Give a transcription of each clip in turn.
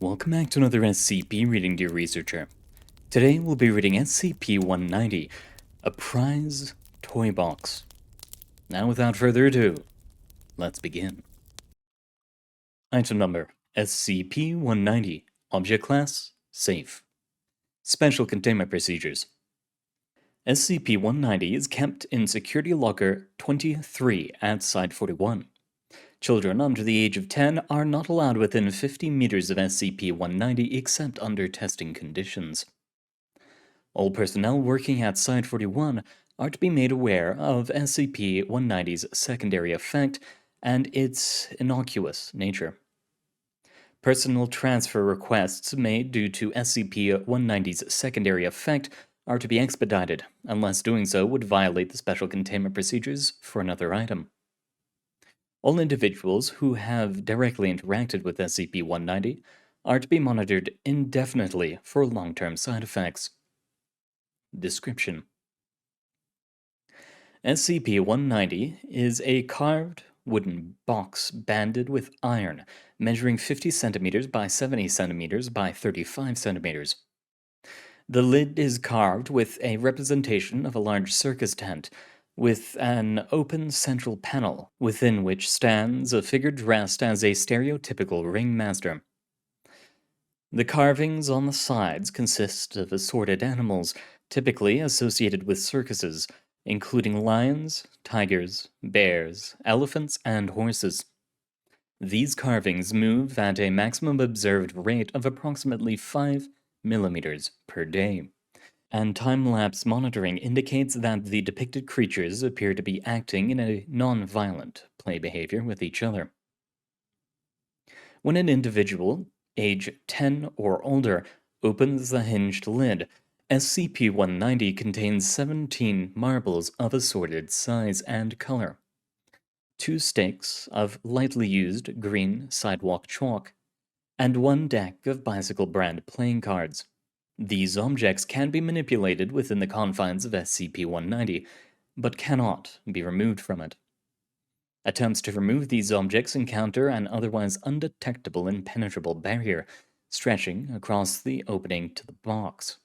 Welcome back to another SCP reading, dear researcher. Today we'll be reading SCP-190, a prize toy box. Now without further ado, let's begin. Item number SCP-190, Object Class, Safe. Special Containment Procedures. SCP-190 is kept in Security Locker 23 at Site-41. Children under the age of 10 are not allowed within 50 meters of SCP-190 except under testing conditions. All personnel working at Site-41 are to be made aware of SCP-190's secondary effect and its innocuous nature. Personal transfer requests made due to SCP-190's secondary effect are to be expedited, unless doing so would violate the special containment procedures for another item. All individuals who have directly interacted with SCP-190 are to be monitored indefinitely for long-term side effects. Description: SCP-190 is a carved wooden box banded with iron, measuring 50 centimeters by 70 centimeters by 35 centimeters. The lid is carved with a representation of a large circus tent, with an open central panel, within which stands a figure dressed as a stereotypical ringmaster. The carvings on the sides consist of assorted animals, typically associated with circuses, including lions, tigers, bears, elephants, and horses. These carvings move at a maximum observed rate of approximately 5 millimeters per day, and time-lapse monitoring indicates that the depicted creatures appear to be acting in a non-violent play behavior with each other. When an individual, age 10 or older, opens the hinged lid, SCP-190 contains 17 marbles of assorted size and color, 2 sticks of lightly used green sidewalk chalk, and 1 deck of bicycle brand playing cards. These objects can be manipulated within the confines of SCP-190, but cannot be removed from it. Attempts to remove these objects encounter an otherwise undetectable impenetrable barrier stretching across the opening to the box.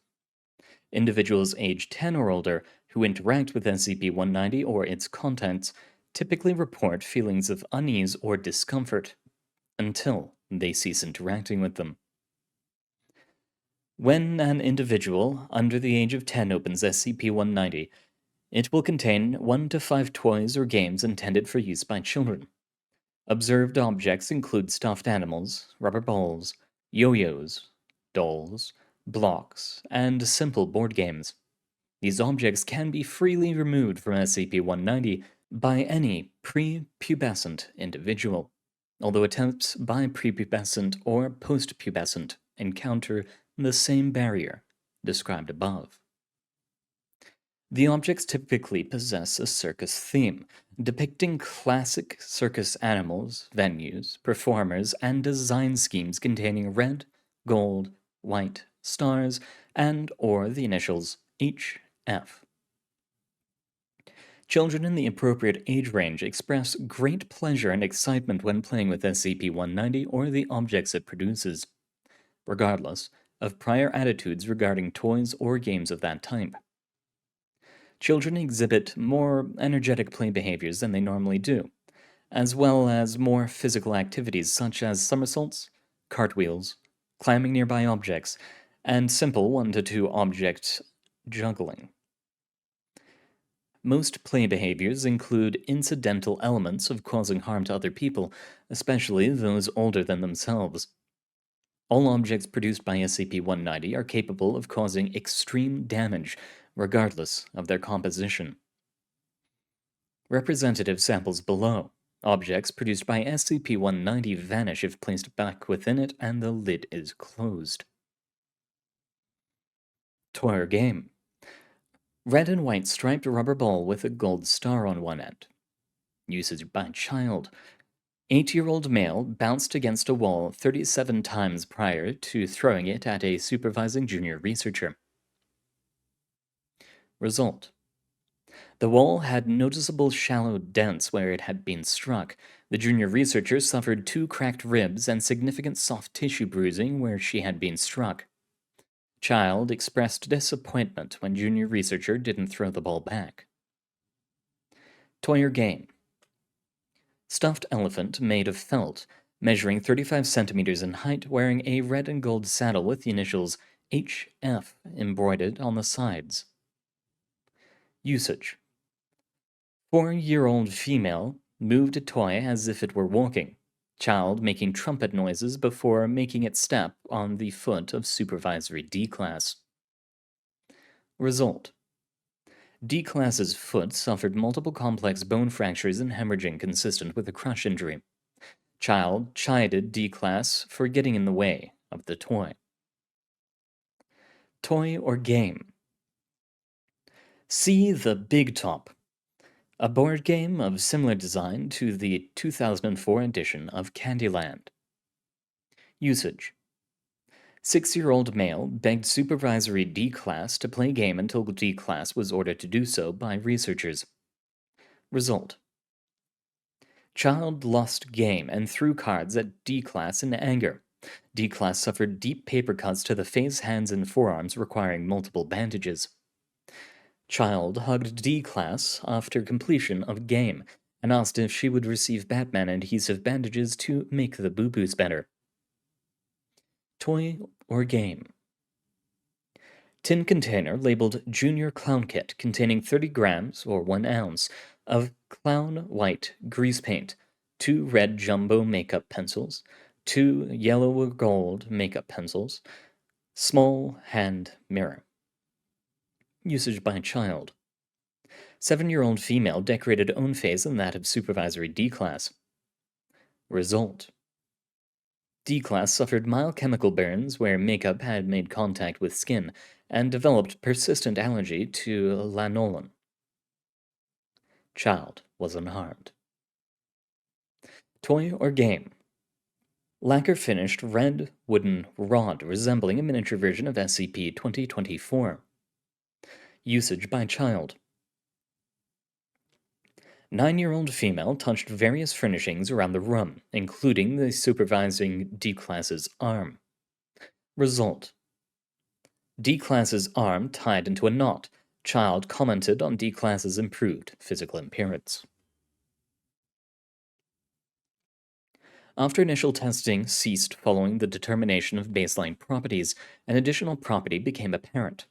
Individuals aged 10 or older who interact with SCP-190 or its contents typically report feelings of unease or discomfort until they cease interacting with them. When an individual under the age of 10 opens SCP-190, it will contain 1 to 5 toys or games intended for use by children. Observed objects include stuffed animals, rubber balls, yo-yos, dolls, blocks, and simple board games. These objects can be freely removed from SCP-190 by any prepubescent individual, although attempts by prepubescent or postpubescent encounter the same barrier described above. The objects typically possess a circus theme, depicting classic circus animals, venues, performers, and design schemes containing red, gold, white, stars, and/or the initials HF. Children in the appropriate age range express great pleasure and excitement when playing with SCP-190 or the objects it produces, regardless of prior attitudes regarding toys or games of that type. Children exhibit more energetic play behaviors than they normally do, as well as more physical activities such as somersaults, cartwheels, climbing nearby objects, and simple 1 to 2 object juggling. Most play behaviors include incidental elements of causing harm to other people, especially those older than themselves. All objects produced by SCP-190 are capable of causing extreme damage, regardless of their composition. Representative samples below. Objects produced by SCP-190 vanish if placed back within it and the lid is closed. Toy or game. Red and white striped rubber ball with a gold star on one end. Usage by child. 8-year-old male bounced against a wall 37 times prior to throwing it at a supervising junior researcher. Result: The wall had noticeable shallow dents where it had been struck. The junior researcher suffered 2 cracked ribs and significant soft tissue bruising where she had been struck. Child expressed disappointment when junior researcher didn't throw the ball back. Toy or game. Stuffed elephant made of felt, measuring 35 centimeters in height, wearing a red and gold saddle with the initials HF embroidered on the sides. Usage. 4-year-old female moved a toy as if it were walking. Child making trumpet noises before making it step on the foot of supervisory D-Class. Result. D-Class's foot suffered multiple complex bone fractures and hemorrhaging consistent with a crush injury. Child chided D-Class for getting in the way of the toy. Toy or game. See the Big Top, a board game of similar design to the 2004 edition of Candyland. Usage. 6-year-old male begged supervisory D-Class to play game until D-Class was ordered to do so by researchers. Result. Child lost game and threw cards at D-Class in anger. D-Class suffered deep paper cuts to the face, hands, and forearms requiring multiple bandages. Child hugged D-Class after completion of game and asked if she would receive Batman adhesive bandages to make the boo-boos better. Toy or game. Tin container labeled Junior Clown Kit containing 30 grams or 1 ounce of clown white grease paint, 2 red jumbo makeup pencils, 2 yellow or gold makeup pencils, small hand mirror. Usage by child. 7-year-old female decorated own face and that of supervisory D-Class. Result. D-Class suffered mild chemical burns where makeup had made contact with skin and developed persistent allergy to lanolin. Child was unharmed. Toy or game. Lacquer finished red wooden rod resembling a miniature version of SCP-2024. Usage by child. 9-year-old female touched various furnishings around the room, including the supervising D-Class's arm. Result. D-Class's arm tied into a knot. Child commented on D-Class's improved physical appearance. After initial testing ceased following the determination of baseline properties, an additional property became apparent.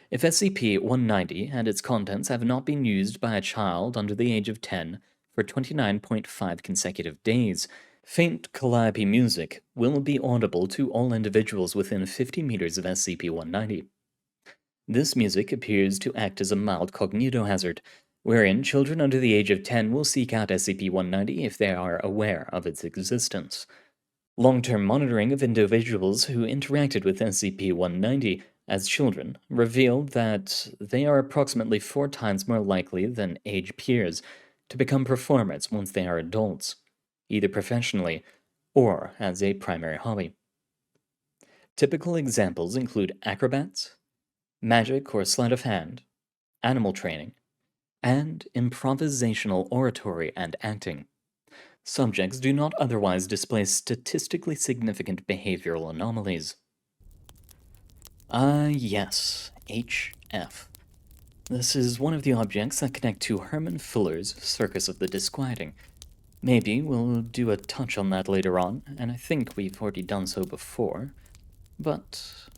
If SCP-190 and its contents have not been used by a child under the age of 10 for 29.5 consecutive days, faint calliope music will be audible to all individuals within 50 meters of SCP-190. This music appears to act as a mild cognitohazard, wherein children under the age of 10 will seek out SCP-190 if they are aware of its existence. Long-term monitoring of individuals who interacted with SCP-190 as children revealed that they are approximately 4 times more likely than age peers to become performers once they are adults, either professionally or as a primary hobby. Typical examples include acrobats, magic or sleight of hand, animal training, and improvisational oratory and acting. Subjects do not otherwise display statistically significant behavioral anomalies. Yes, HF. This is one of the objects that connect to Herman Fuller's Circus of the Disquieting. Maybe we'll do a touch on that later on, and I think we've already done so before, but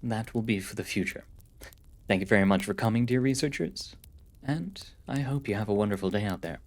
that will be for the future. Thank you very much for coming, dear researchers, and I hope you have a wonderful day out there.